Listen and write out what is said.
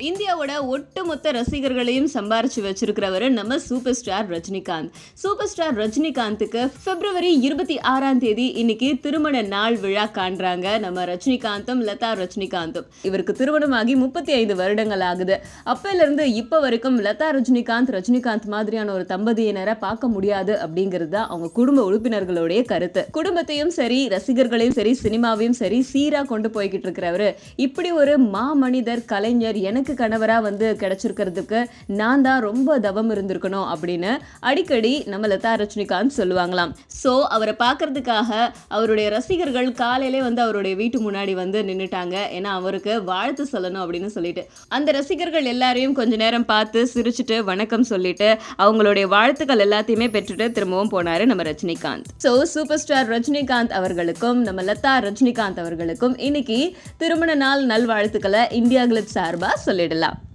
இந்தியாவோட ஒட்டுமொத்த ரசிகர்களையும் சம்பாரிச்சு வச்சிருக்கிறவர் நம்ம super star Rajinikanth. Super star ரஜினிகாந்துக்கு பிப்ரவரி 26ஆம் தேதி இன்னைக்கு திருமண நாள் விழா காண்றாங்க நம்ம ரஜினிகாந்தும் லதா ரஜினிகாந்தும். இவருக்கு திருமணமாகி 35 வருடங்கள் ஆகுது. அப்பையில இருந்து இப்ப வரைக்கும் லதா ரஜினிகாந்த் மாதிரியான ஒரு தம்பதியினரை பார்க்க முடியாது அப்படிங்கிறது தான் அவங்க குடும்ப உறுப்பினர்களுடைய கருத்து. குடும்பத்தையும் சரி, ரசிகர்களையும் சரி, சினிமாவையும் சரி சீரா கொண்டு போய்கிட்டு இருக்கிறவரு இப்படி ஒரு மாமனிதர் கலைஞர் எனக்கு கணவரா கிடைச்சிருக்கிறதுக்கு நான் தான் ரொம்ப தவம் இருந்திருக்கணும் அப்படின்னு அடிக்கடி நம்ம லதா ரஜினிகாந்த் சொல்லுவாங்களாம். சோ அவரை பார்க்கறதுக்காக அவருடைய ரசிகர்கள் காலையிலே அவருடைய வீட்டு முன்னாடி நின்னுட்டாங்க. ஏன்னா அவருக்கு வாழ்த்து சொல்லணும் அப்படின்னு சொல்லிட்டு அந்த ரசிகர்கள் எல்லாரையும் கொஞ்ச நேரம் பார்த்து சிரிச்சுட்டு வணக்கம் சொல்லிட்டு அவங்களுடைய வாழ்த்துக்கள் எல்லாத்தையுமே பெற்றுட்டு திரும்பவும் போனாரு நம்ம Rajinikanth. So super star Rajinikanth அவர்களுக்கும் நம்ம லதா ரஜினிகாந்த் அவர்களுக்கும் இன்னைக்கு திருமண நாள் நல்வாழ்த்துக்களை இந்தியா கிளிட்ஸ் சார்பா சொல்லிடலாம்.